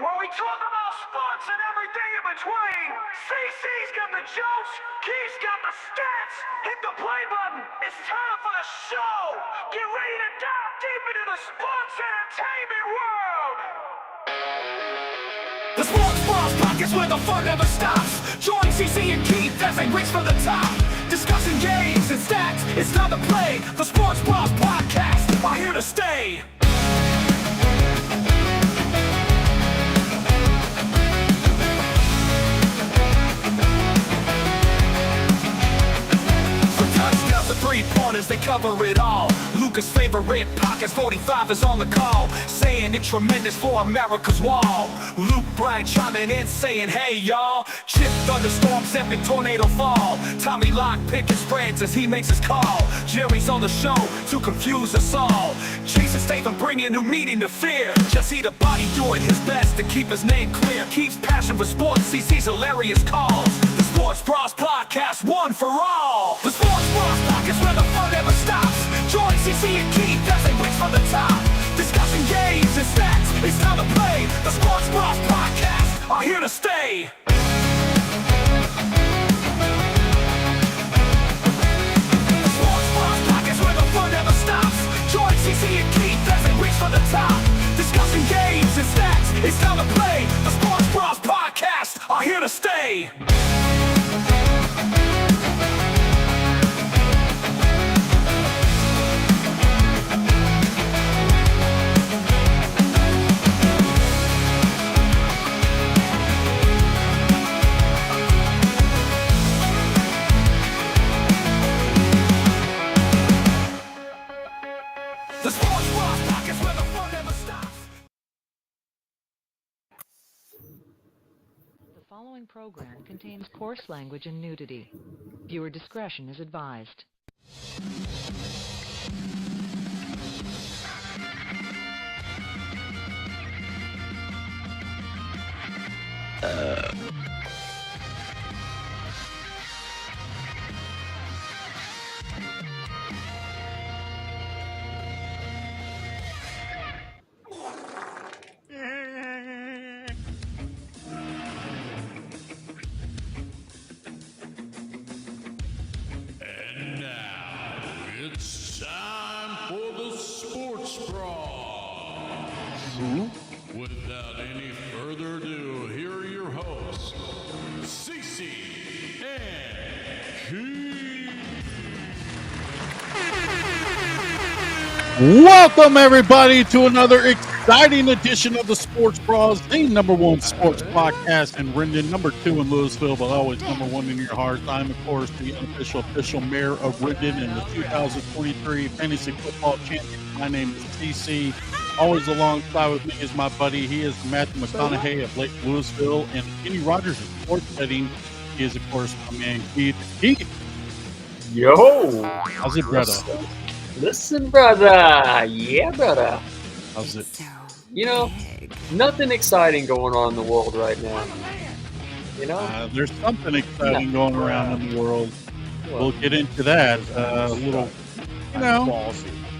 where we talk about sports and everything in between. CC's got the jokes, Keith's got the stats. Hit the play button. It's time for the show. Get ready to dive deep into the sports entertainment world. The Sports Bros Podcast where the fun never stops. Join CC and Keith as they reach for the top. Discussing games and stats. It's time to play. The Sports Bros Podcast are here to stay. Three-pointers, they cover it all. Luca's favorite podcast 45 is on the call, saying it tremendous for America's wall. Luke Bryan chiming in saying, hey y'all. Chip thunderstorms, epic tornado fall. Tommy Locke picking spreads as he makes his call. Jerry's on the show to confuse us all. Jason Statham bringing new meaning to fear. Jesse the Body doing his best to keep his name clear. Keeps passion for sports, CC's hilarious calls. The Sports Bros Podcast, one for all. The Sports Bros Podcast where the fun never stops. Join CC and Keith as they reach for the top. Discussing games and stats, it's time to play. The Sports Bros Podcast are here to stay. The Sports Bros Podcast where the fun never stops. Join CC and Keith as they reach for the top. Discussing games and stats, it's time to play. The Sports Bros Podcast are here to stay. The Sports Bros Podcast where the fun never stops. The following program contains coarse language and nudity. Viewer discretion is advised. And now it's time for the Sports Bros. Without any further ado, here are your hosts, Cece and Keith. Welcome, everybody, to another exciting edition of the Sports Bros, the number one sports podcast in Rendon, number two in Louisville, but always number one in your heart. I'm, of course, the unofficial official mayor of Rendon and the 2023 Fantasy Football Champion. My name is CC. Always alongside with me is my buddy. He is Matthew McConaughey of Lake Louisville, and Kenny Rogers of Sports Betting. He is, of course, my man Keith. Keith, Yo! how's it, brother? Listen, brother. Yeah, brother. How's it? You know, nothing exciting going on in the world right now. You know? There's something exciting going around in the world. We'll get into that. A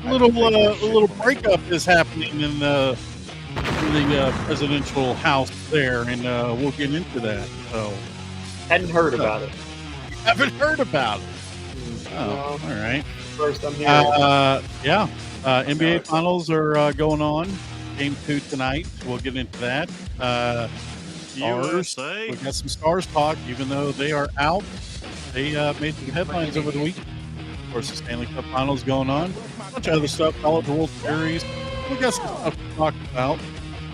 little breakup is happening in the presidential house there, and we'll get into that. So, Hadn't heard about it. haven't heard about it. Oh, all right. First, I'm here. NBA Finals are going on. Game 2 tonight. We'll get into that. Stars. We got some Stars talk, even though they are out. They made some headlines over the week. Of course, the Stanley Cup Finals going on. A bunch of other stuff. College World Series. We got some stuff to talk about.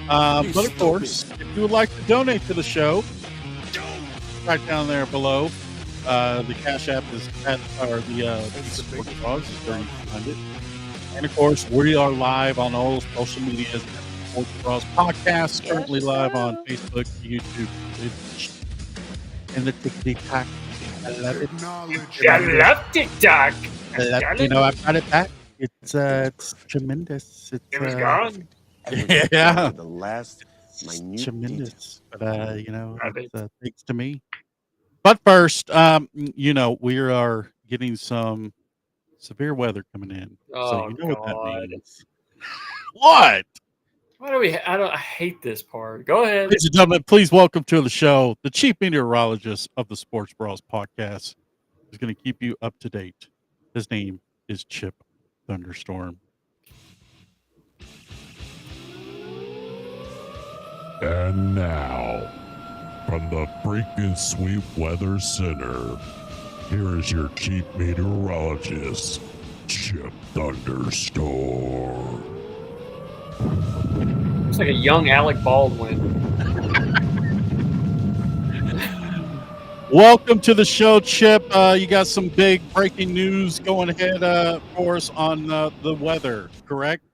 But of course, if you would like to donate to the show, right down there below. The Cash App is at the Sports Bros is where you can find it. And of course, we are live on all social medias. Sports Bros Podcast currently live on Facebook, YouTube, Twitch, and the TikTok. I love it. I love TikTok. You know, I brought it back. It's tremendous. It was gone. Yeah, The last it's minute tremendous. But you know, Love it's, thanks to me. But first, you know, we are getting some severe weather coming in. So Oh, you know what God. that means. What? Why do we? I hate this part. Go ahead. Ladies and gentlemen, please welcome to the show the chief meteorologist of the Sports Bros podcast. He's going to keep you up to date. His name is Chip Thunderstorm. And now, from the freaking Sweet Weather Center, here is your chief meteorologist, Chip Thunderstorm. It's like a young Alec Baldwin. Welcome to the show, Chip. You got some big breaking news going ahead for us on the weather, correct?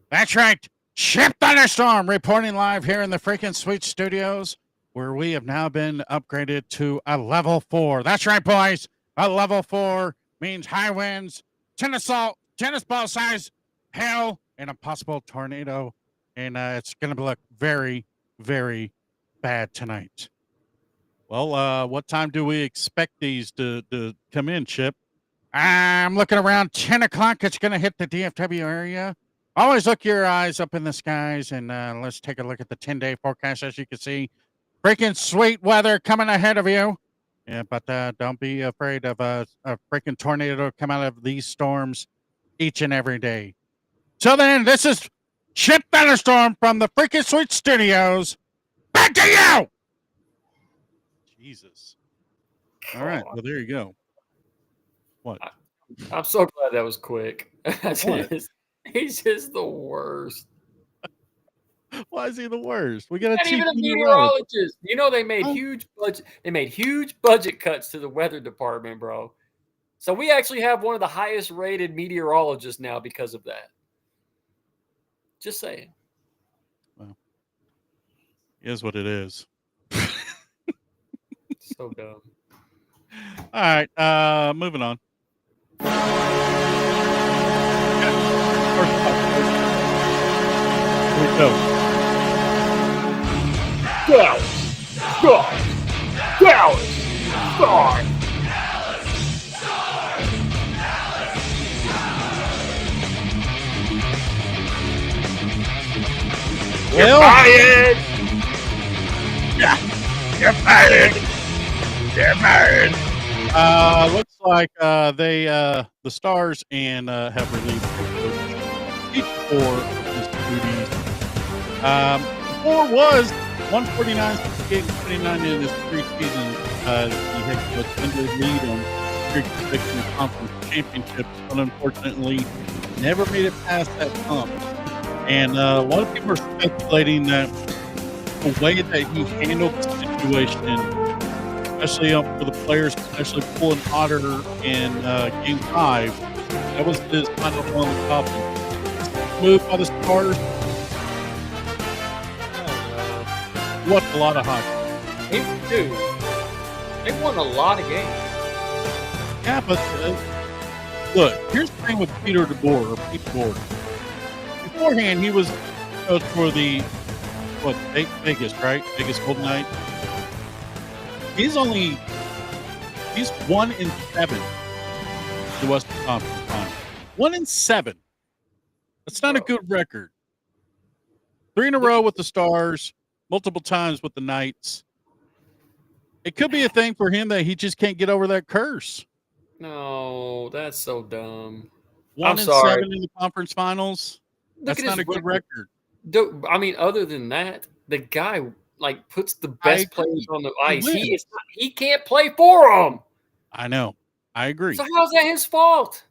That's right. Chip Thunderstorm reporting live here in the freaking Sweet Studios, where we have now been upgraded to a level 4. That's right, boys. A level 4 means high winds, tennis ball size hail, and a possible tornado. And it's going to look very, very bad tonight. Well, what time do we expect these to come in, Chip? I'm looking around 10 o'clock. It's going to hit the DFW area. Always look your eyes up in the skies, and let's take a look at the 10-day forecast. As you can see, freaking sweet weather coming ahead of you. Yeah, but don't be afraid of a freaking tornado come out of these storms each and every day. So then, this is Chip Thunderstorm from the freaking Sweet Studios. Back to you! Jesus. All right, well, there you go. What? I'm so glad that was quick. What? He's just the worst. Why is he the worst? We got a Not chief even a meteorologist. meteorologist. You know they made huge budget. They made huge budget cuts to the weather department, bro. So we actually have one of the highest rated meteorologists now because of that. Just saying. Well, it is what it is. So dumb. All right, moving on. Here we go. You're fired! You're fired. You're fired. Looks like the Stars and have relieved each 4 of his duties. 4 was 149, 68, 29 in his 3 seasons. He had a defended lead on 3 consecutive conference championships, but unfortunately never made it past that hump. And a lot of people are speculating that the way that he handled the situation, especially for the players, especially pulling Otter in Game 5, that was his final one on the top. Move by the Stars. What a lot of hockey. Dude, they won a lot of games. Yeah, but look, here's the thing with Peter DeBoer, or Pete DeBoer. Beforehand, he was coach for the Vegas, right? Vegas Golden Knights. He's 1 in 7 the Western Conference Finals. 1 in 7. That's not a good record. 3 in a row with the Stars, multiple times with the Knights. It could be a thing for him that he just can't get over that curse. No, that's so dumb. 1 I'm in sorry. 7 in the conference finals. Look That's at not his a good record. Dude, I mean, other than that, the guy puts the I best agree. players on the He ice. wins. He can't play for them. I know. I agree. So how's that his fault?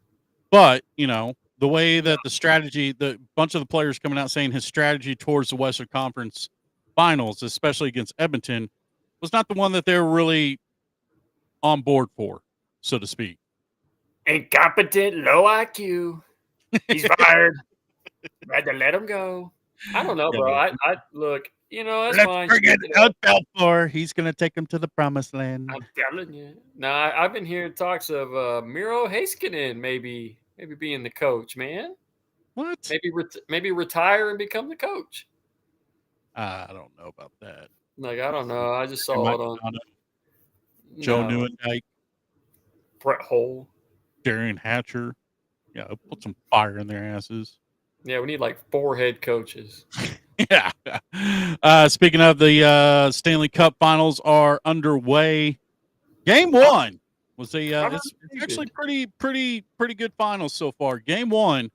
But, the way that the bunch of the players coming out saying his strategy towards the Western Conference Finals, especially against Edmonton, was not the one that they were really on board for, so to speak. Incompetent, low IQ. He's fired. Had to let him go. I don't know, bro. I look. That's fine. Let's bring it out Belfort. He's going to take him to the promised land. I'm telling you. Now, I've been hearing talks of Miro Heiskanen maybe being the coach, man. What? Maybe retire and become the coach. I don't know about that. I don't know. I just saw it on Joe Newendike, Brett Hull, Darian Hatcher. Yeah, put some fire in their asses. Yeah, we need 4 head coaches. Yeah. Speaking of the Stanley Cup Finals are underway. Game one was it's actually pretty good finals so far. Game one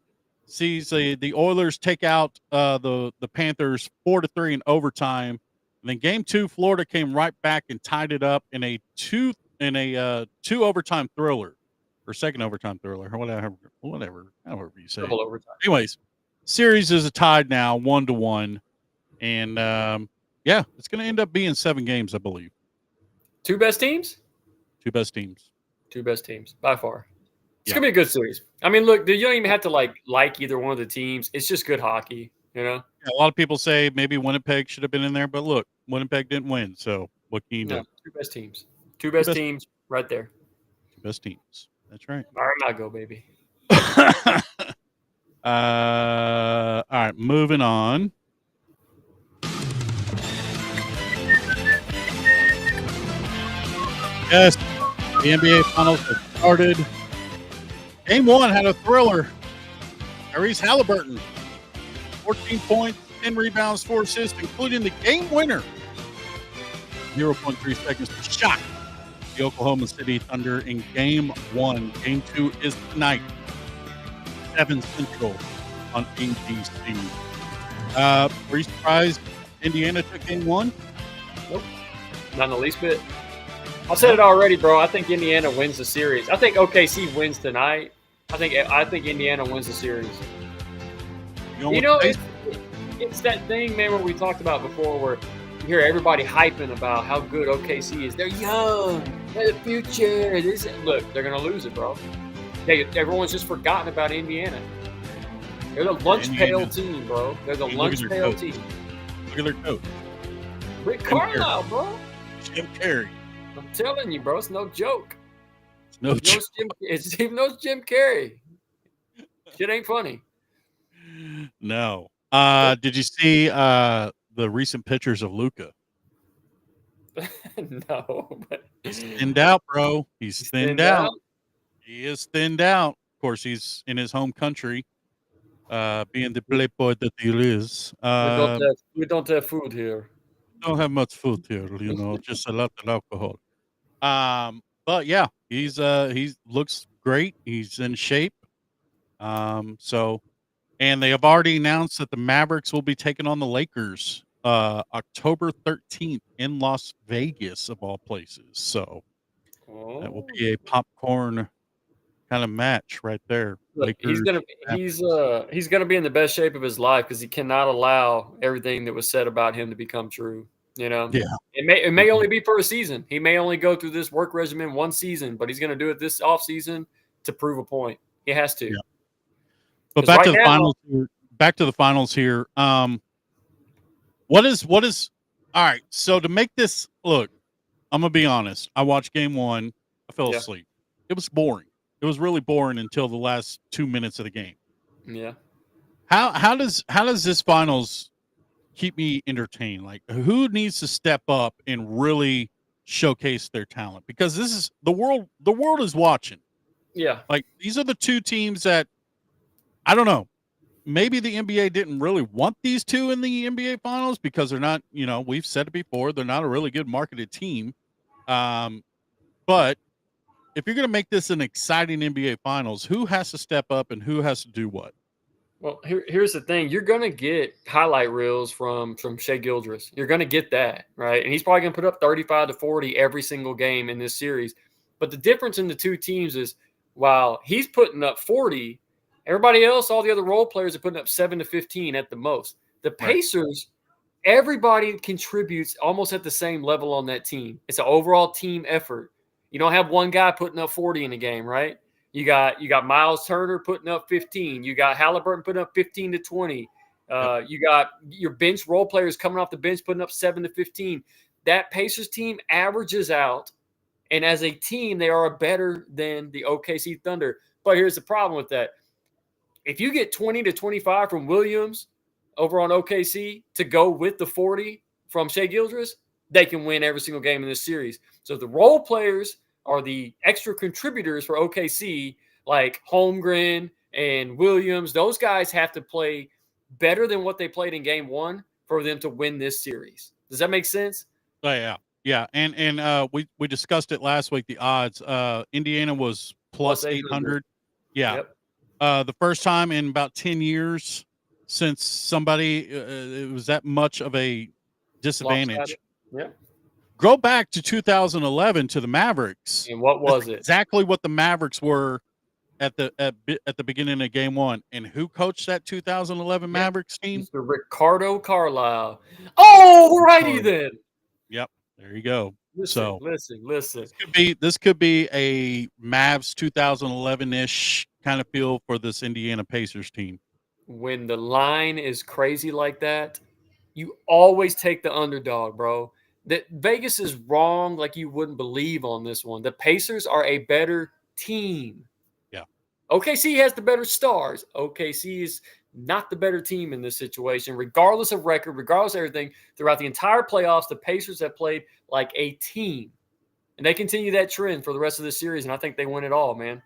sees the Oilers take out the Panthers 4-3 in overtime. And then game two, Florida came right back and tied it up in a two overtime thriller or second overtime thriller or whatever, however you say it. Double overtime. Anyways, series is tied now 1-1. And yeah, it's going to end up being 7 games, I believe. Two best teams? Two best teams. Two best teams by far. It's Yeah. gonna be a good series. I mean, look, you don't even have to like either one of the teams. It's just good hockey, you know. Yeah, a lot of people say maybe Winnipeg should have been in there, but look, Winnipeg didn't win. So what can you do? No, two best teams. Two best best- teams right there. Two best teams. That's right. All right, now go, baby. All right, moving on. Yes, the NBA Finals have started. Game one had a thriller. Tyrese Halliburton, 14 points, 10 rebounds, 4 assists, including the game winner. 0.3 seconds to shot the Oklahoma City Thunder in game one. Game two is tonight, 7 Central on ABC. Were you surprised Indiana took game one? Nope, not in the least bit. I said it already, bro. I think Indiana wins the series. I think OKC wins tonight. I think Indiana wins the series. Going You know, with it's that thing, man, what we talked about before where you hear everybody hyping about how good OKC is. They're young. They're the future. Look, they're going to lose it, bro. Everyone's just forgotten about Indiana. They're the lunch pail team, bro. They're the Hey, look at lunch their pail coach. team. Look at their coach, Rick Jim Carrey. Carlisle, bro. Jim Carrey. I'm telling you, bro. It's no joke. It's no joke. It's even knows Jim Carrey. Shit ain't funny. No. Did you see the recent pictures of Luca? No, but He's thinned out, bro. He's thinned out. He is thinned out. Of course, he's in his home country, being the playboy that he is. We don't have food here. Don't have much food here, just a lot of alcohol. But yeah, he looks great. He's in shape. So, and they have already announced that the Mavericks will be taking on the Lakers October 13th in Las Vegas, of all places. So that will be a popcorn kind of match right there. Look, he's Lakers, gonna be in the best shape of his life because he cannot allow everything that was said about him to become true. You know, Yeah. It may only be for a season. He may only go through this work regimen one season, but he's gonna do it this off season to prove a point. He has to. Yeah. But 'Cause back right to the now- finals here. Back to the finals here. What is all right? So to make this look, I'm gonna be honest. I watched game one. I fell Yeah. asleep. It was boring. It was really boring until the last 2 minutes of the game. Yeah. How does this finals keep me entertained? Like, who needs to step up and really showcase their talent? Because this is the world. The world is watching. Yeah. Like, these are the two teams that I don't know. Maybe the NBA didn't really want these two in the NBA finals because they're not, we've said it before, they're not a really good marketed team. But if you're going to make this an exciting NBA finals, who has to step up and who has to do what? Well, here's the thing. You're going to get highlight reels from Shea Gildress. You're going to get that, right? And he's probably going to put up 35 to 40 every single game in this series. But the difference in the two teams is while he's putting up 40, everybody else, all the other role players are putting up 7 to 15 at the most. The Pacers, everybody contributes almost at the same level on that team. It's an overall team effort. You don't have one guy putting up 40 in a game, right? You got Miles Turner putting up 15. You got Halliburton putting up 15 to 20. You got your bench role players coming off the bench putting up 7 to 15. That Pacers team averages out, and as a team, they are better than the OKC Thunder. But here's the problem with that. If you get 20 to 25 from Williams over on OKC to go with the 40 from Shea Gildress, they can win every single game in this series. So the role players are the extra contributors for OKC, like Holmgren and Williams. Those guys have to play better than what they played in game one for them to win this series. Does that make sense? Oh, yeah. And we discussed it last week. The odds. Indiana was plus 800. Yeah. Yep. The first time in about 10 years since somebody it was that much of a disadvantage. Yeah. Go back to 2011 to the Mavericks. And what was it? Exactly what the Mavericks were at the beginning of game one. And who coached that 2011 Mavericks team? Mr. Ricardo Carlisle. Oh, righty then. Yep. There you go. Listen. This could be a Mavs 2011-ish kind of feel for this Indiana Pacers team. When the line is crazy like that, you always take the underdog, bro. That Vegas is wrong like you wouldn't believe on this one. The Pacers are a better team. Yeah. OKC has the better stars. OKC is not the better team in this situation, regardless of record, regardless of everything. Throughout the entire playoffs, the Pacers have played like a team. And they continue that trend for the rest of the series, and I think they win it all, man.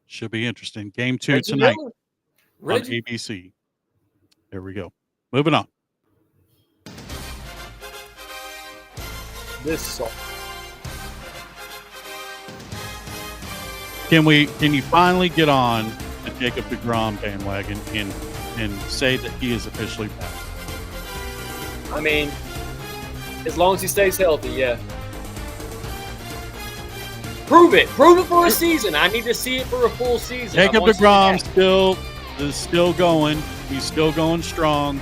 Should be interesting. Game 2 tonight on ABC. There we go. Moving on. This song. Can you finally get on the Jacob deGrom bandwagon and say that he is officially back? I mean, as long as he stays healthy, yeah. Prove it for a season. I need to see it for a full season. Jacob deGrom is still going. He's still going strong.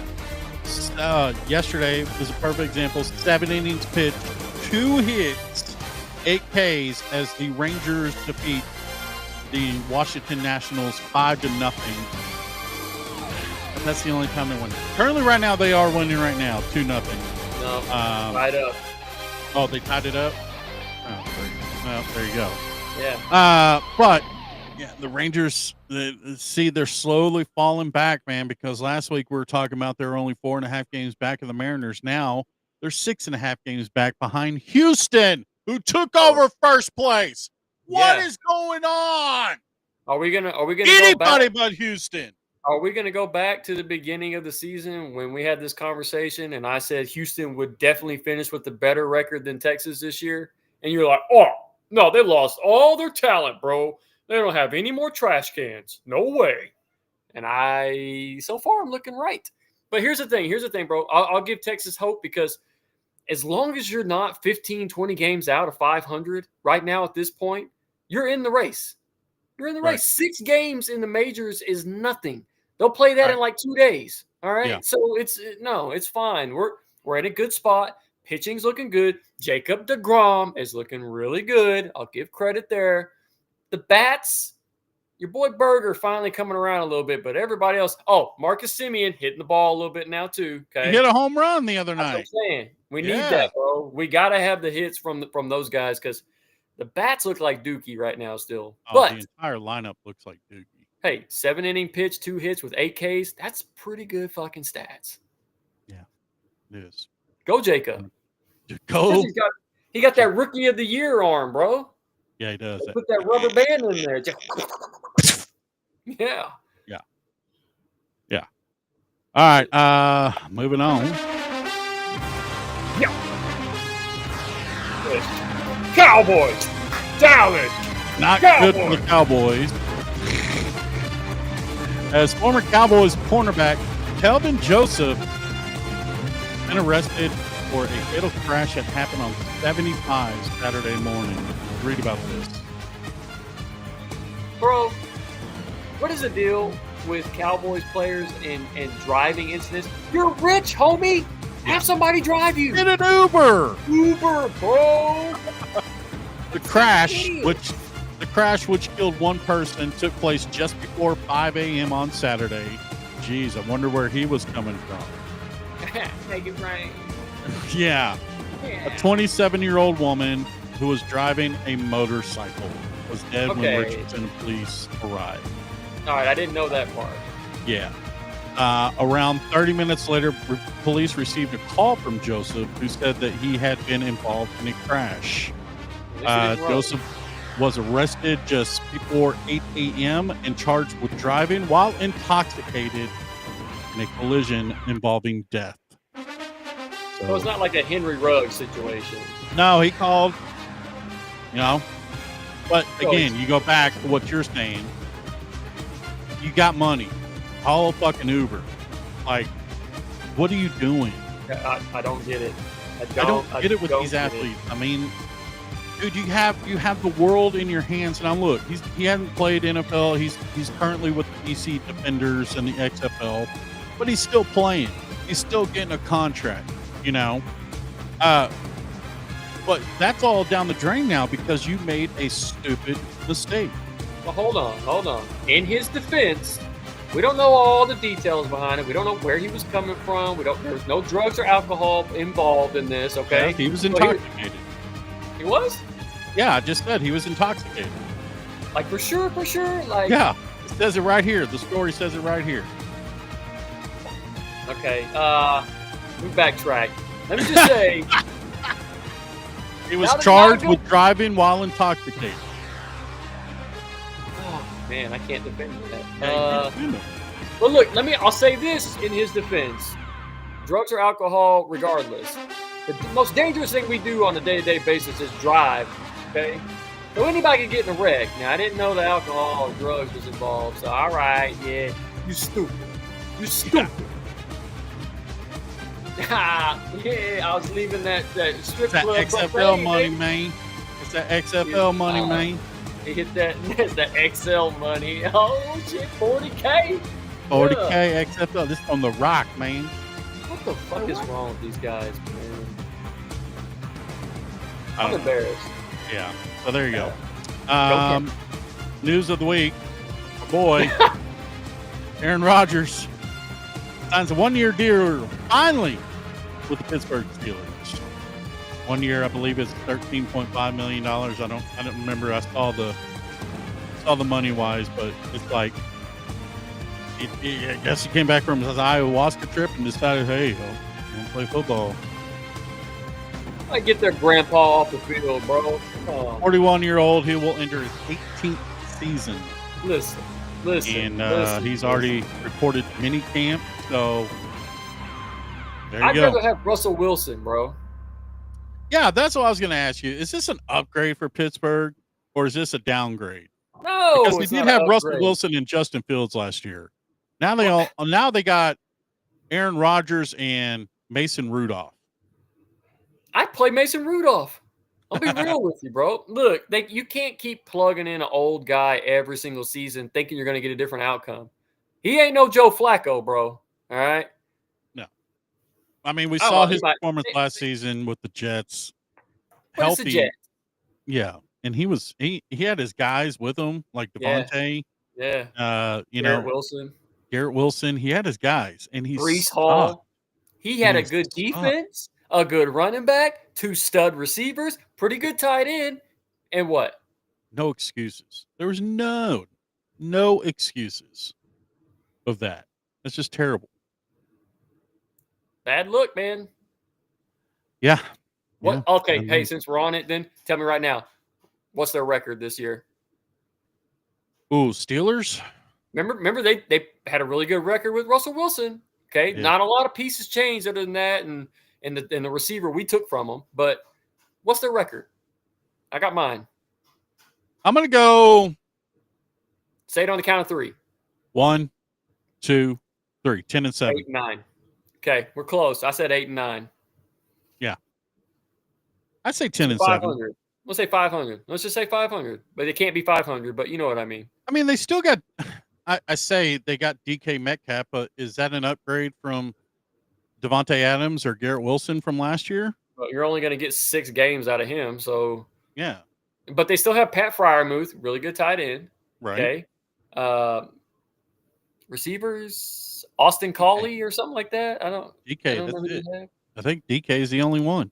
Yesterday was a perfect example. 7 innings pitched, 2 hits, 8 Ks as the Rangers defeat the Washington Nationals 5-0. And that's the only time they win. Currently, right now, they are winning right now, 2-0. No, tied up. Oh, they tied it up? Oh, well, there you go. Yeah. But yeah, the Rangers, they're slowly falling back, man, because last week we were talking about they're only 4.5 games back of the Mariners. Now they're 6.5 games back behind Houston, who took over first place. What is going on? Are we gonna anybody but Houston? Are we gonna go back to the beginning of the season when we had this conversation and I said Houston would definitely finish with a better record than Texas this year? And you're like, oh no, they lost all their talent, bro. They don't have any more trash cans. No way. And so far I'm looking right. But here's the thing, bro. I'll give Texas hope because as long as you're not 15, 20 games out of 500 right now at this point, you're in the race. You're in the race. 6 games in the majors is nothing. They'll play that in like 2 days. All right. Yeah. So it's fine. We're in a good spot. Pitching's looking good. Jacob deGrom is looking really good. I'll give credit there. The bats, your boy Berger finally coming around a little bit, but everybody else. Oh, Marcus Semien hitting the ball a little bit now too. Okay, he hit a home run the other night. That's what I'm saying. We need that, bro. We got to have the hits from those guys because the bats look like Dookie right now still. But the entire lineup looks like Dookie. Hey, 7-inning pitch, 2 hits with 8 Ks. That's pretty good fucking stats. Yeah, it is. Go, Jacob. Go. He got that rookie of the year arm, bro. Yeah, he does. Put that rubber band in there. Yeah. All right. Moving on. Yeah. Cowboys. Dallas. Not good for the Cowboys. As former Cowboys cornerback Kelvin Joseph been arrested for a fatal crash that happened on 75 Saturday morning. Read about this. Bro, what is the deal with Cowboys players and driving incidents? You're rich, homie. Have somebody drive you. Get an Uber. Uber, bro. The crash, which killed 1 person, took place just before 5 a.m. on Saturday. Jeez, I wonder where he was coming from. Take it right. Yeah. A 27-year-old woman who was driving a motorcycle was dead when Richardson police arrived. All right, I didn't know that part. Yeah. Around 30 minutes later, police received a call from Joseph who said that he had been involved in a crash. Joseph was arrested just before 8 a.m. and charged with driving while intoxicated in a collision involving death. So it's not like a Henry Ruggs situation. No, he called. You know, but So again, you go back to what you're saying. You got money. Call a fucking Uber. Like, what are you doing? I don't get it. I don't get it with these athletes. I mean, dude, you have the world in your hands. Now look, he hasn't played NFL. He's currently with the DC Defenders and the XFL, but he's still playing. He's still getting a contract. You know, but that's all down the drain now because you made a stupid mistake. Well, hold on. In his defense, we don't know all the details behind it. We don't know where he was coming from. There's no drugs or alcohol involved in this. Okay, Yeah, he was So intoxicated. He was Yeah, I just said he was intoxicated. like for sure. Like Yeah, it says it right here. The story says it right here. okay. We backtrack. Let me just say, He was Now that charged now- with driving while intoxicated. oh, man, I can't defend Yeah, that. you know. But look, I'll say this in his defense. Drugs or alcohol, regardless. The most dangerous thing we do on a day-to-day basis is drive, okay? So anybody can get in a wreck. Now, I didn't know that alcohol or drugs was involved, so all right, yeah, you stupid. You stupid. Yeah, I was leaving that strip It's that club. XFL buffet, money, baby. man. It's that XFL money, man. He hit that, that's the XL money. Oh, shit, 40K. 40K XFL. This on the rock, man. What the fuck is wrong with these guys, man? I I'm don't know. embarrassed. Yeah. So there you go. Okay. News of the week. My boy, Aaron Rodgers signs a 1-year deal finally with the Pittsburgh Steelers. 1 year, I believe, is $13.5 million. I don't remember. I saw the money wise, but it's like I guess he came back from his ayahuasca trip and decided, hey, I'm gonna play football. I get their grandpa off the field, bro. Come on. 41-year-old, he will enter his 18th season, Listen. and he's already reported mini camp. So there you I'd go. rather have Russell Wilson, bro. Yeah, that's what I was going to ask you. Is this an upgrade for Pittsburgh, or is this a downgrade? No, Because it's they did not have an Russell upgrade. Wilson and Justin Fields last year. Now they got Aaron Rodgers and Mason Rudolph. I'd play Mason Rudolph. I'll be real with you, bro. Look, you can't keep plugging in an old guy every single season thinking you're going to get a different outcome. He ain't no Joe Flacco, bro. All right? I mean, we Oh, saw well, his he might- performance last season with the Jets. But it's the Healthy, Jets. yeah, and he had his guys with him, like Yeah. Devontae. Yeah. You Garrett know, Wilson. Garrett Wilson. He had his guys, and he's Brees Hall. He had a He's good sucked. defense, a good running back, 2 stud receivers, pretty good tight end, and what? No excuses. There was no excuses of that. That's just terrible. Bad look, man. Yeah. What? Yeah. Okay, I hey, mean- since we're on it, then tell me right now, what's their record this year? Ooh, Steelers. Remember they had a really good record with Russell Wilson. Okay, Yeah. not a lot of pieces changed other than that, and the receiver we took from them. But what's their record? I got mine. I'm gonna go Say it on the count of 3. 1, 2, 3. 10 and 7. 8 and 9. Okay, we're close. I said 8 and 9. I'd say 10 and 7. 500. Let's say 500. Let's just say 500. But it can't be 500. But you know what I mean. I mean, they still got. I say they got DK Metcalf, but is that an upgrade from Devontae Adams or Garrett Wilson from last year? But you're only going to get 6 games out of him. So, Yeah. but they still have Pat Fryermuth, really good tight end. Right. Okay. Receivers, Austin Collie or something like that. I don't DK. know That's who it. they have. I think DK is the only one.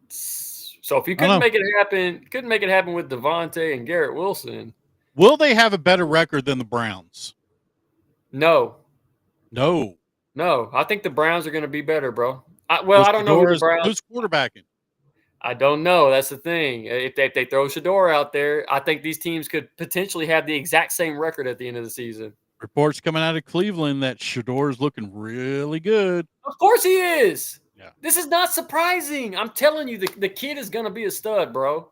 So if you I don't couldn't make it happen with Devontae and Garrett Wilson. Will they have a better record than the Browns? No. No. I think the Browns are going to be better, bro. I don't know who the Browns. Who's quarterbacking? I don't know. That's the thing. If they throw Shador out there, I think these teams could potentially have the exact same record at the end of the season. Reports coming out of Cleveland that Shador is looking really good. Of course he is. Yeah. This is not surprising. I'm telling you, the kid is going to be a stud, bro.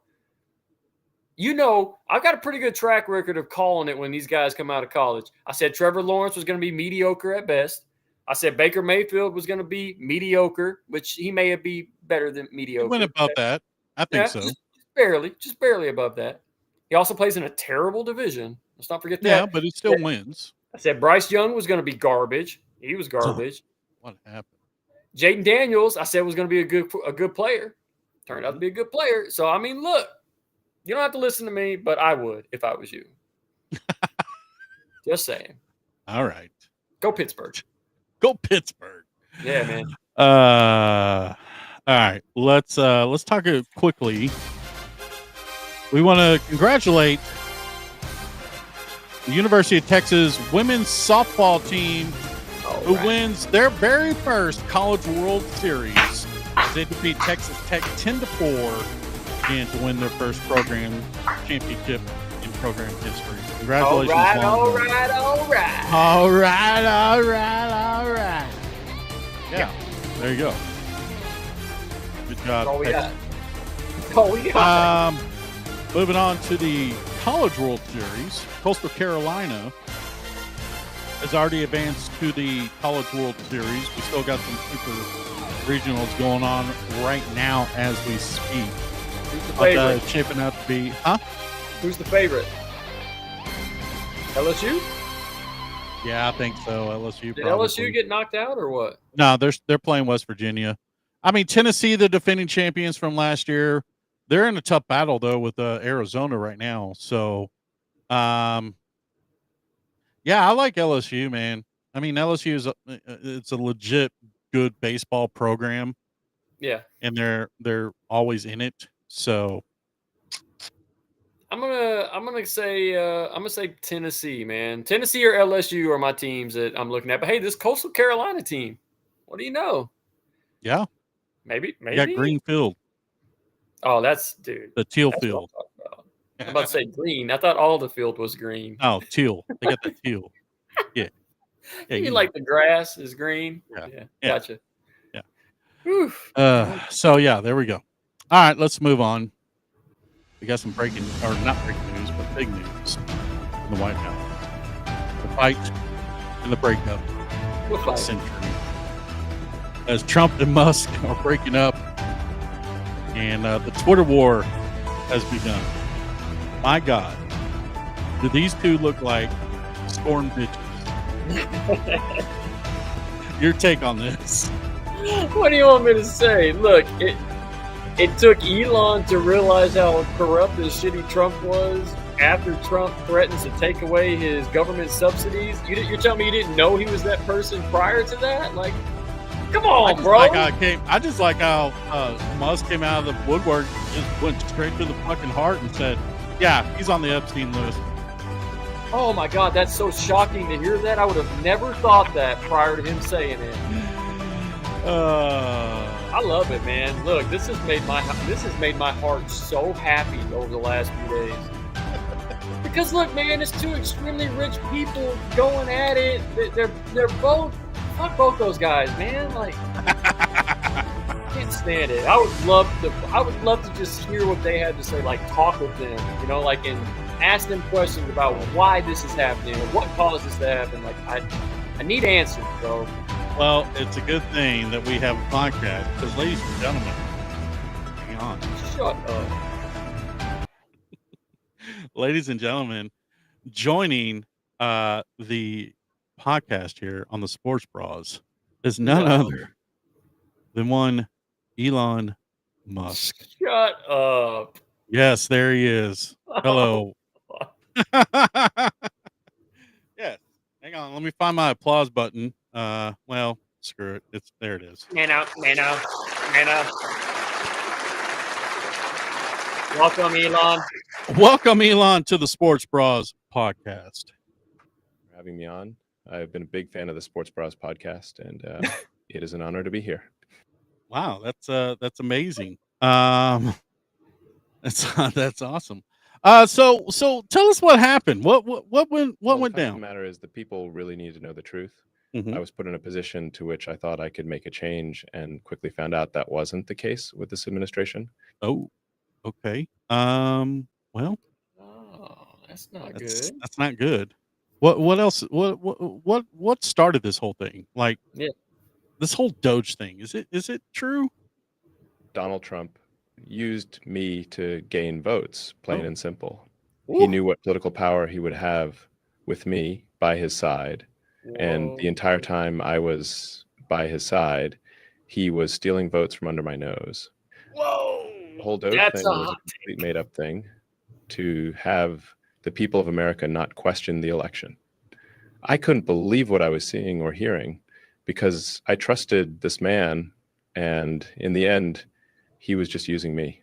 You know, I've got a pretty good track record of calling it when these guys come out of college. I said Trevor Lawrence was going to be mediocre at best. I said Baker Mayfield was going to be mediocre, which he may be better than mediocre. He went about that. I think so. Just barely above that. He also plays in a terrible division. Let's not forget that. Yeah, but he still wins. I said Bryce Young was going to be garbage. He was garbage. What happened? Jaden Daniels, I said was going to be a good player. Turned out to be a good player. So I mean, look, you don't have to listen to me, but I would if I was you. Just saying. All right. Go Pittsburgh. Go Pittsburgh. Yeah, man. All right. Let's talk quickly. We want to congratulate the University of Texas women's softball team who wins their very first College World Series. They defeat Texas Tech 10-4 again to win their first program championship in program history. Congratulations. All right. Yeah. There you go. Good job. All we Texas. got. All we got. Moving on to the College World Series, Coastal Carolina has already advanced to the College World Series. We still got some super regionals going on right now as we speak. Who's the favorite? Shaping out to be, Who's the favorite? LSU? Yeah, I think so. LSU. Did probably. LSU get knocked out or what? No, they're playing West Virginia. I mean, Tennessee, the defending champions from last year. They're in a tough battle though with Arizona right now. So, yeah, I like LSU, man. I mean, LSU is it's a legit good baseball program. Yeah, and they're always in it. So, I'm gonna say Tennessee, man. Tennessee or LSU are my teams that I'm looking at. But hey, this Coastal Carolina team, what do you know? Yeah, maybe. You got Greenfield. Oh, the teal that's field. what I'm talking about. I'm about to say green. I thought all the field was green. Oh, teal. They got the teal. Yeah. You mean like the grass is green? Yeah. Gotcha. Yeah. Whew. So yeah, there we go. All right, let's move on. We got some not breaking news, but big news in the White House. The fight and the breakup What of fight? the century. As Trump and Musk are breaking up, and the Twitter war has begun. My God, do these two look like scorn bitches? Your take on this? What do you want me to say? Look, it took Elon to realize how corrupt and shitty Trump was after Trump threatens to take away his government subsidies. You're telling me you didn't know he was that person prior to that? Like, come on, bro. I just like how Musk came out of the woodwork, just went straight to the fucking heart and said, yeah, he's on the Epstein list. Oh my God, that's so shocking to hear that. I would have never thought that prior to him saying it. I love it, man. Look, this has made my heart so happy over the last few days. Because look, man, it's two extremely rich people going at it. They're both fuck both those guys, man. Like, I can't stand it. I would love to just hear what they had to say, like talk with them, like and ask them questions about why this is happening or what caused this to happen. Like, I need answers, bro. Well, it's a good thing that we have a podcast because, ladies and gentlemen, hang on. Shut up. Ladies and gentlemen, joining the podcast here on the Sports Bras is none other than one Elon Musk. Shut up. Yes, there he is. Hello. Yes. Hang on. Let me find my applause button. Well, screw it. There it is. Man up. Welcome, Elon. Welcome, Elon, to the Sports Bras podcast. For having me on. I've been a big fan of the Sports Bras podcast, and it is an honor to be here. Wow, that's amazing. That's awesome. So tell us what happened. What went Well, the went fact of the down? matter is, the people really need to know the truth. Mhm. I was put in a position to which I thought I could make a change, and quickly found out that wasn't the case with this administration. Oh, okay. Well, Oh, that's not that's good. that's not good. What else? What started this whole thing? Like Yeah. this whole Doge thing. Is it true? Donald Trump used me to gain votes, plain Oh. and simple. He Woo. knew what political power he would have with me by his side. And the entire Whoa. time I was by his side, he was stealing votes from under my nose. The Whoa. whole Doge That's thing a was a hot complete made up thing to have the people of America not question the election. I couldn't believe what I was seeing or hearing because I trusted this man, and in the end, he was just using me.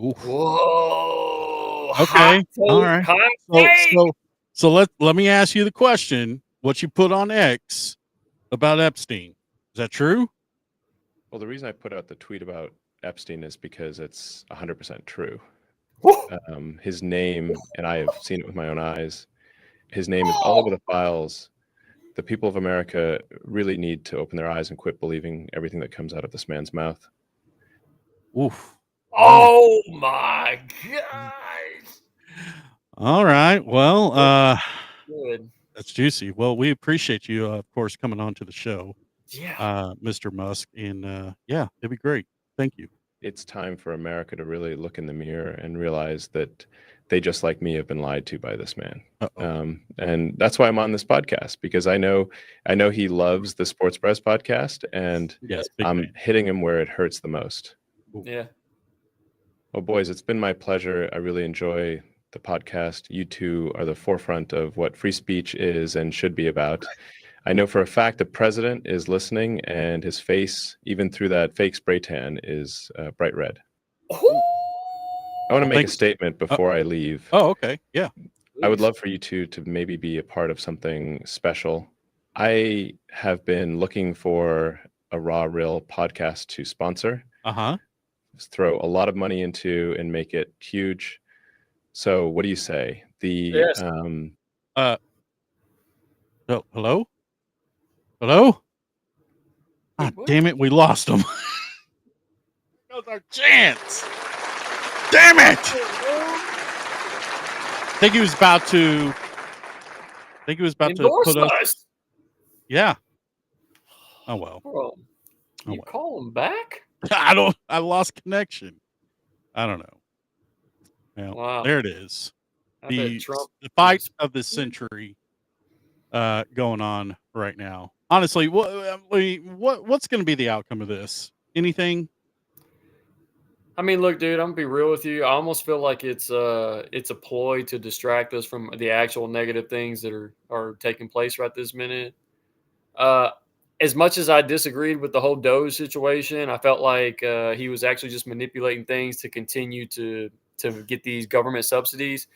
Oof. Whoa. Okay. Hot All take. right. Hot So take. so so let me ask you the question. What you put on X about Epstein. Is that true? Well, the reason I put out the tweet about Epstein is because it's 100% true. Woo. His name, and I have seen it with my own eyes, his name is all over the files. The people of America really need to open their eyes and quit believing everything that comes out of this man's mouth. Oof. Oh my gosh. All right. Well, Good. that's juicy. Well, we appreciate you, of course, coming on to the show, Yeah. Mr. Musk. And yeah, it'd be great. Thank you. It's time for America to really look in the mirror and realize that they, just like me, have been lied to by this man. Uh-oh. And that's why I'm on this podcast, because I know he loves the Sports Press podcast, and Yes, big I'm fan. hitting him where it hurts the most. Yeah. Well, boys, it's been my pleasure. I really enjoy the podcast. You two are the forefront of what free speech is and should be about. I know for a fact the president is listening, and his face, even through that fake spray tan, is bright red. Ooh. I want to make a Thanks. statement before I leave. Oh, okay. Yeah. I would love for you two to maybe be a part of something special. I have been looking for a Raw Real podcast to sponsor, Uh-huh. throw a lot of money into, and make it huge. So what do you say? Yes. Oh, hello? Hello? Ah, what? damn it, we lost him. That was our chance. Damn it! I think he was about to Endorse put us. us. Yeah. Oh well. Bro, Oh, you well. call him back? I lost connection. I don't know. Well, Wow. there it is. I bet Trump The fight is- of the century going on right now. Honestly, what's going to be the outcome of this? Anything? I mean, look, dude, I'm gonna be real with you. I almost feel like it's a ploy to distract us from the actual negative things that are taking place right this minute. As much as I disagreed with the whole Doge situation, I felt like he was actually just manipulating things to continue to get these government subsidies.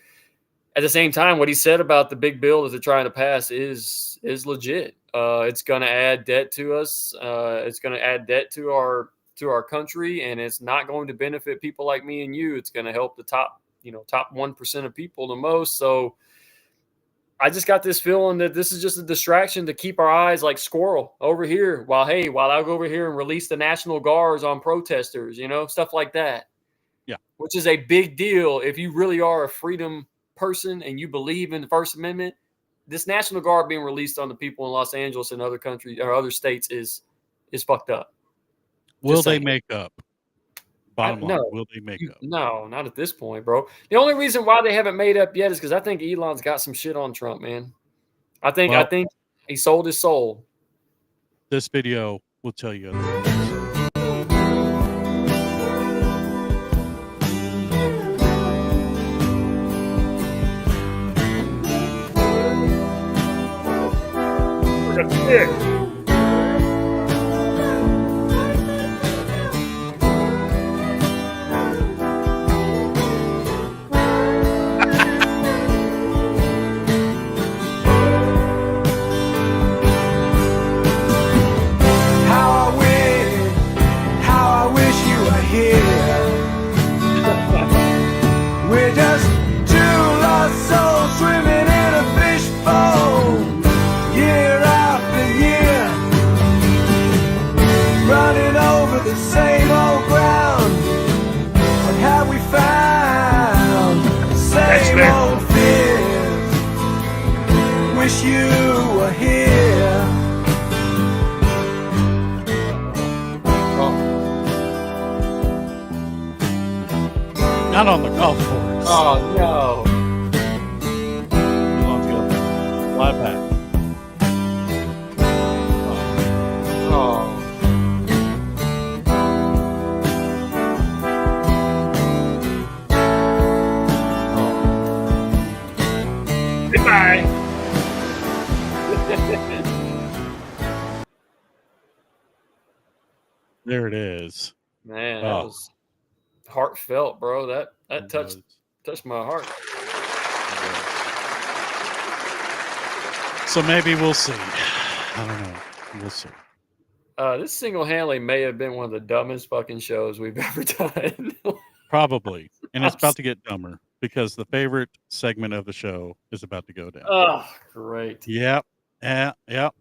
At the same time, what he said about the big bill that they're trying to pass is legit. It's going to add debt to us. It's going to add debt to our country, and it's not going to benefit people like me and you. It's going to help the top 1% of people the most. So I just got this feeling that this is just a distraction to keep our eyes like squirrel over here while I'll go over here and release the National Guards on protesters, stuff like that. Yeah. Which is a big deal if you really are a freedom person and you believe in the First Amendment. This National Guard being released on the people in Los Angeles and other countries or other states is fucked up. Will Just they saying. make up? Bottom line, no. will they make up? No, not at this point, bro. The only reason why they haven't made up yet is because I think Elon's got some shit on Trump, man. I think he sold his soul. This video will tell you otherwise. How I wish you were here. We're just Not on the golf course. Oh no. Let's go. Fly back. Oh. Goodbye. There it is. Man, that Oh. was heartfelt, bro. That It touched my heart. was. So maybe we'll see. I don't know. We'll see. This single-handedly may have been one of the dumbest fucking shows we've ever done. Probably. And it's about to get dumber because the favorite segment of the show is about to go down. Oh, great. Yep. Yep.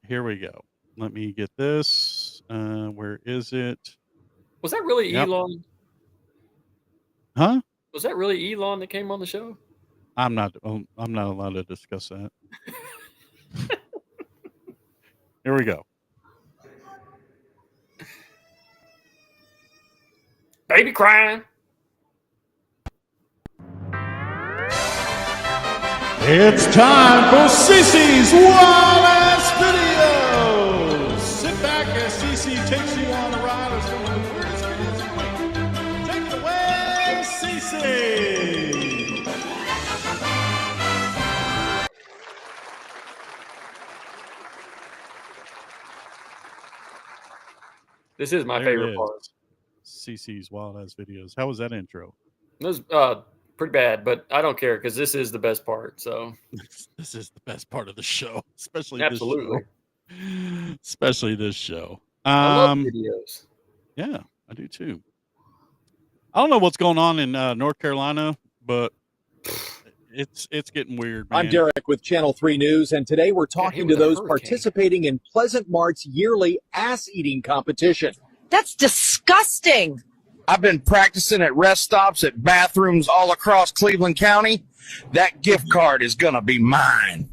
Here we go. Let me get this. Where is it? Was that really Yep. Elon? Huh? Was that really Elon that came on the show? I'm not allowed to discuss that. Here we go. Baby crying. It's time for Cece's Wild Ass Videos. Sit back as Cece takes you on a ride of some of the weirdest videos of the week. Take it away, Cece. This is my There it favorite is. part. CC's Wild Ass Videos. How was that intro? It was pretty bad, but I don't care because this is the best part. So This is the best part of the show, especially absolutely, this show. Especially this show. I love videos. Yeah, I do too. I don't know what's going on in North Carolina, but it's getting weird, man. I'm Derek with Channel 3 News, and today we're talking to with a those hurricane. participating in Pleasant Mart's yearly ass-eating competition. That's disgusting. I've been practicing at rest stops at bathrooms all across Cleveland County. That gift card is going to be mine.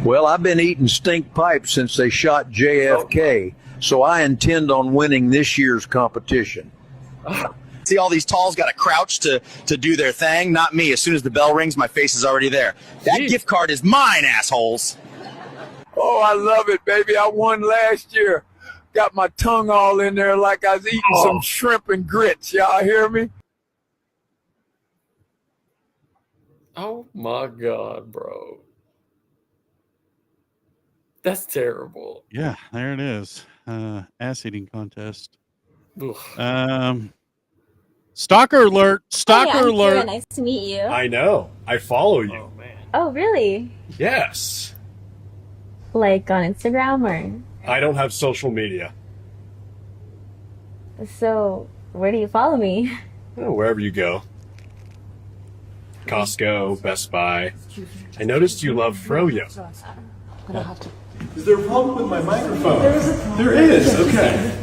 Well, I've been eating stink pipes since they shot JFK, so I intend on winning this year's competition. See, all these talls got to crouch to do their thing. Not me. As soon as the bell rings, my face is already there. That gift card is mine, assholes. Oh, I love it, baby. I won last year. Got my tongue all in there like I was eating some shrimp and grits. Y'all hear me? Oh my god, bro. That's terrible. Yeah, there it is. Ass eating contest. Ugh. Stalker alert! Stalker Hi, I'm alert! Kira. Nice to meet you. I know. I follow you. Oh man. Oh, really? Yes. Like on Instagram or? I don't have social media. So, where do you follow me? Oh, wherever you go. Costco, Best Buy. I noticed you love Froyo. Is there a problem with my microphone? There is. Okay.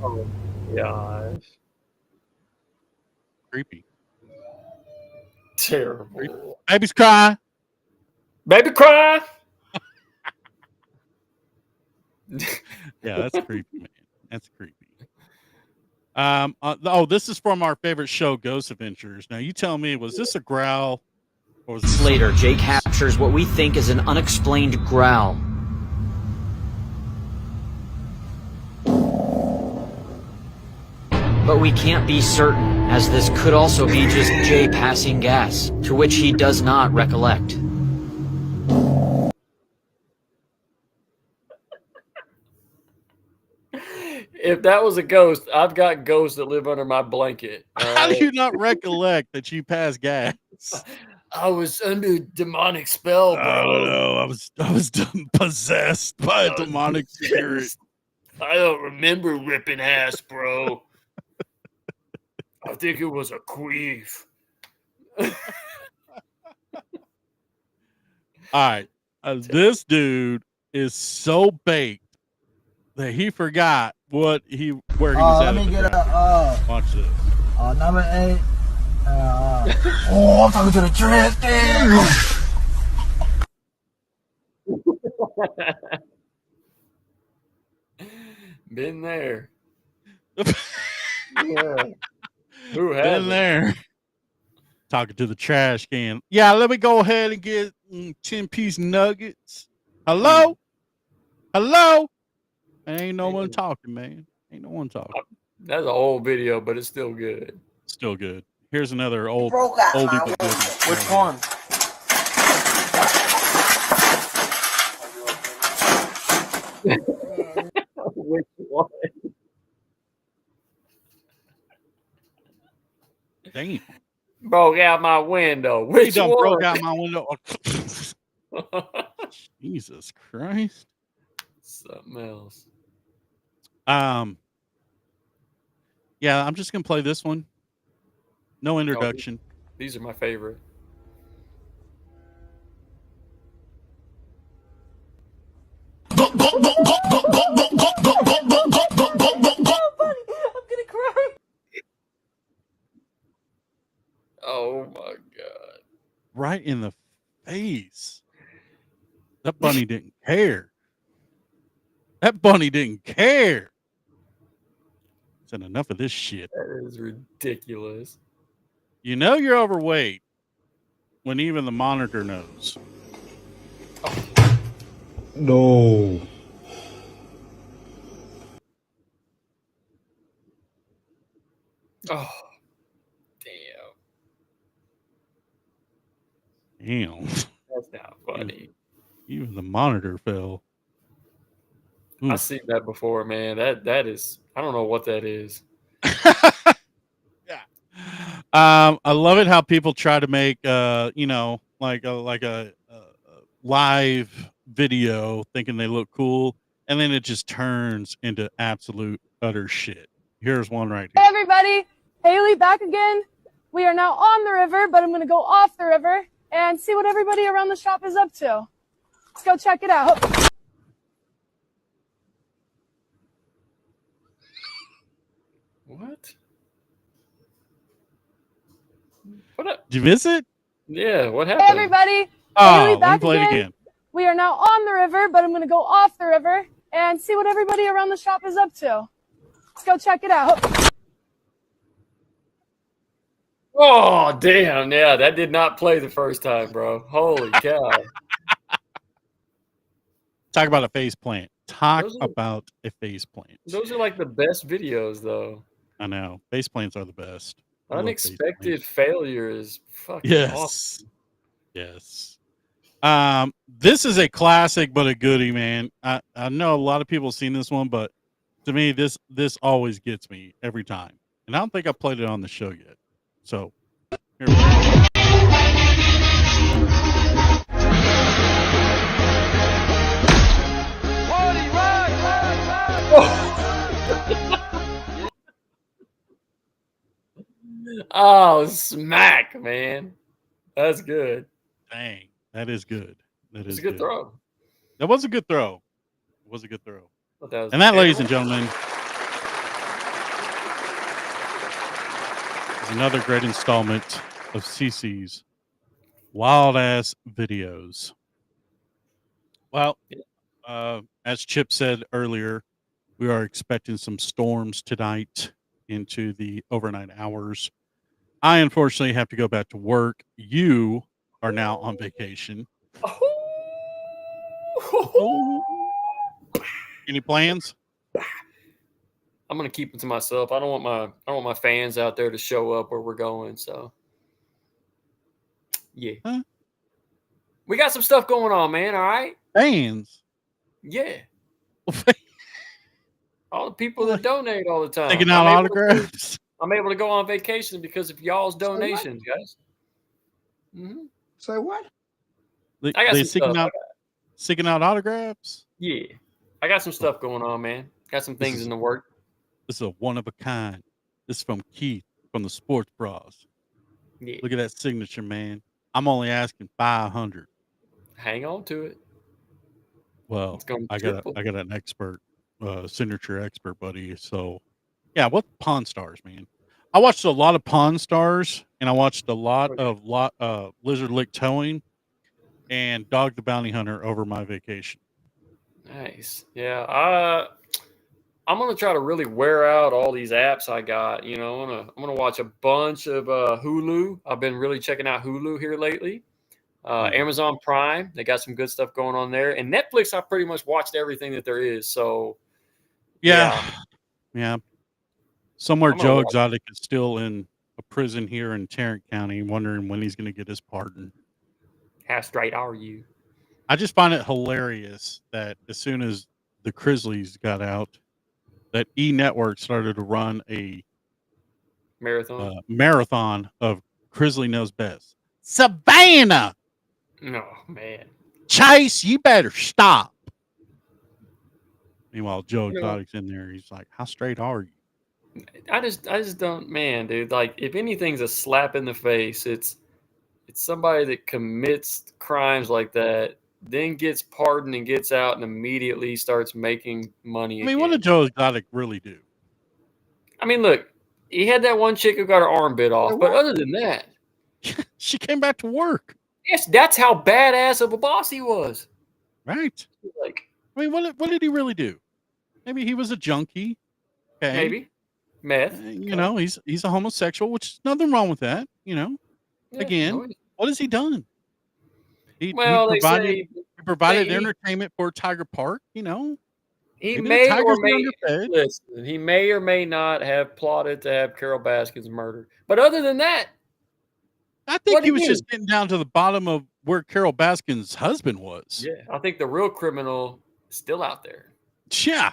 Oh gosh. Creepy. Terrible. Babies cry. Baby cry. Yeah, that's creepy, man. That's creepy. This is from our favorite show, Ghost Adventures. Now, you tell me, was this a growl? Or was this Later, Jay captures what we think is an unexplained growl. But we can't be certain, as this could also be just Jay passing gas, to which he does not recollect. If that was a ghost, I've got ghosts that live under my blanket. How do you not recollect that you passed gas? I was under demonic spell, bro. I don't know. I was possessed by a demonic spirit. I don't remember ripping ass, bro. I think it was a queef. All right. This dude is so baked that he forgot where he was at. Let me get a Watch this. number 8. Oh, I'm talking to the Tristan. Been there. Yeah. Who Been hasn't? there. Talking to the trash can. Yeah, let me go ahead and get 10-piece nuggets. Hello? Hello? Ain't no one talking, man. Ain't no one talking. That's an old video, but it's still good. Still good. Here's another old Broke out oldie my but goodie. Which one? Which one? Damn. Broke out my window. He Which done one? broke out my window. Jesus Christ. Something else. Yeah, I'm just gonna play this one. No introduction. These are my favorite. Oh my god. Right in the face. That bunny didn't care. That bunny didn't care. Said enough of this shit. That is ridiculous. You know you're overweight when even the monitor knows. No. Oh, Damn. that's not funny. Even the monitor fell. I've seen that before, man. That is, I don't know what that is. I love it how people try to make like a live video thinking they look cool, and then it just turns into absolute utter shit. Here's one right Hey here. everybody, Haley back again. We are now on the river, but I'm going to go off the river and see what everybody around the shop is up to. Let's go check it out. What? What up? Did you miss it? Yeah, what Hey happened? everybody, Oh, Haley let me back play it again. again. We are now on the river, but I'm going to go off the river and see what everybody around the shop is up to. Let's go check it out. Oh, damn. Yeah, that did not play the first time, bro. Holy cow. Talk about a face plant. Talk Those are- about a face plant. Those are like the best videos, though. I know. Face plants are the best. I love face Unexpected failure is fucking Yes. awesome. Yes. This is a classic, but a goodie, man. I know a lot of people have seen this one, but to me, this always gets me every time. And I don't think I played it on the show yet. So here we go. Oh, smack, man. That's good. Dang, that is good. That It's is a good throw. That was a good throw. It was a good throw. Thought that was And that, terrible. ladies and gentlemen, is another great installment of CC's wild ass videos. Well, as Chip said earlier, we are expecting some storms tonight into the overnight hours. I unfortunately have to go back to work. You are now on vacation. Any plans? I'm gonna keep it to myself. I don't want my fans out there to show up where we're going. So, yeah, we got some stuff going on, man. All right, Fans? yeah. All the people that donate all the time. Taking out autographs? I'm able to go on vacation because of y'all's donations, guys. Mm-hmm. Say what? They I got some seeking stuff. seeking out autographs? Yeah, I got some stuff going on, man. Got some things in the work. This is a one of a kind. This is from Keith from the Sports Bras. Yeah. Look at that signature, man. I'm only asking 500. Hang on to it. Well, It's gonna I triple. got an expert, signature expert, buddy. So, yeah, what Pawn Stars, man? I watched a lot of Pawn Stars, and I watched a lot of Lizard Lick Towing and Dog the Bounty Hunter over my vacation. Nice. Yeah. I'm gonna try to really wear out all these apps I got. You know, I'm gonna watch a bunch of Hulu. I've been really checking out Hulu here lately. Amazon Prime, they got some good stuff going on there. And Netflix, I pretty much watched everything that there is. So Yeah. Somewhere I'm gonna Joe watch Exotic is still in a prison here in Tarrant County, wondering when he's going to get his pardon. how straight are you? I just find it hilarious that as soon as the Grizzlies got out, that E Network started to run a Marathon. of Grizzly Knows Best. Savannah! No, man. Chase, you better stop. Meanwhile, Joe You know- Exotic's in there. He's like, how straight are you? I just don't, man, dude. Like, if anything's a slap in the face, it's somebody that commits crimes like that, then gets pardoned and gets out and immediately starts making money. I mean, what did Joe Exotic really do? I mean, look, he had that one chick who got her arm bit off, but other than that, she came back to work. Yes, that's how badass of a boss he was. Right. Like, I mean, what did he really do? Maybe he was a junkie. Okay. maybe meth. You know, he's a homosexual, which is nothing wrong with that. You know, Yeah, again, no, what has he done? He Well, they provided, say he provided he- entertainment for Tiger Park. You know, He maybe the may or Tigers are may underfed. listen. He may or may not have plotted to have Carol Baskins murdered. But other than that, I think what'd he he was do? just getting down to the bottom of where Carol Baskin's husband was. yeah, I think the real criminal is still out there. Yeah.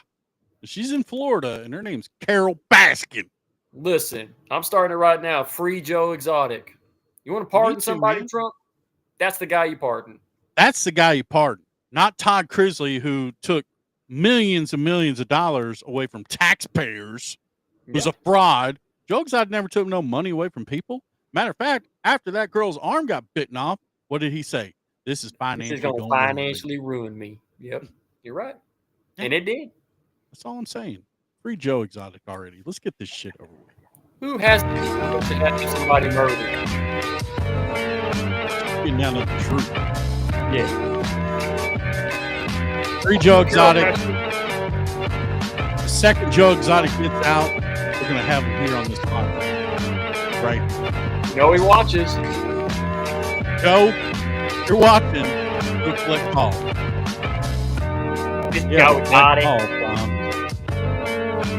She's in Florida, and her name's Carol Baskin. Listen, I'm starting it right now. Free Joe Exotic. You want to pardon too, somebody, man. Trump? That's the guy you pardon. That's the guy you pardoned, not Todd Crisley, who took millions and millions of dollars away from taxpayers, who's a fraud. Joe Exotic never took no money away from people. Matter of fact, after that girl's arm got bitten off, what did he say? This is This financially is going to going to ruin me." financially ruin me. Yep, you're right. And it did. That's all I'm saying. Free Joe Exotic already. Let's get this shit over with. Who has to have somebody murdered? Getting down to the truth. Yeah. Free Joe Exotic. The second Joe Exotic gets out, we're going to have him here on this podcast. Right. You know he watches. Joe, you're watching. Go collect call. Just Yeah, Joe collect Exotic. call, Tom.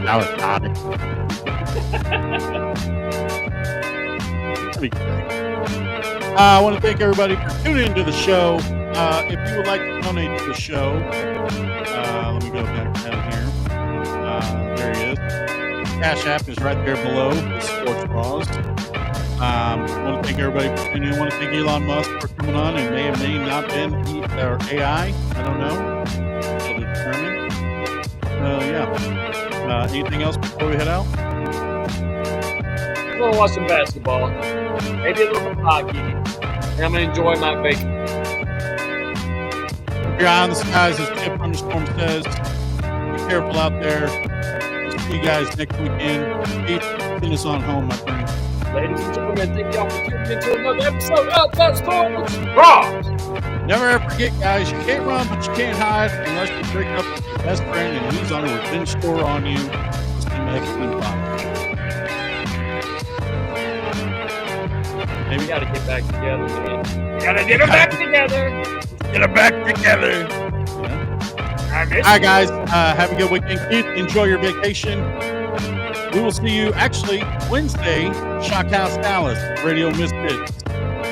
Joe Exotic. That'd be great. I want to thank everybody for tuning into the show. If you would like to donate to the show, let me go back down here. There he is. Cash App is right there below the Sports Bras. I want to thank everybody for tuning in. I want to thank Elon Musk for coming on. It may or may not been or AI. I don't know. Still to determine. Yeah. Anything else before we head out? I'm going to watch some basketball. Maybe a little bit of hockey. And I'm going to enjoy my bacon. Keep your eye on the skies, as Chip Understorm says. Be careful out there. See you guys next weekend. Keith, send us on home, my friend. Ladies and gentlemen, thank y'all for tuning into another episode of The Sports Bras. Never ever forget, guys, you can't run, but you can't hide unless you break up with your best friend and he's on a revenge store on you. Listen to Epstein File. We got to get back together, man. Got to get it back together. Get it back together. I miss All right, you. guys. Have a good weekend. Keith, enjoy your vacation. We will see you actually Wednesday, Shock House Dallas, Radio Misfits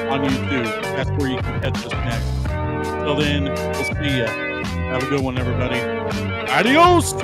on YouTube. That's where you can catch us next. Till then, we'll see you. Have a good one, everybody. Adios.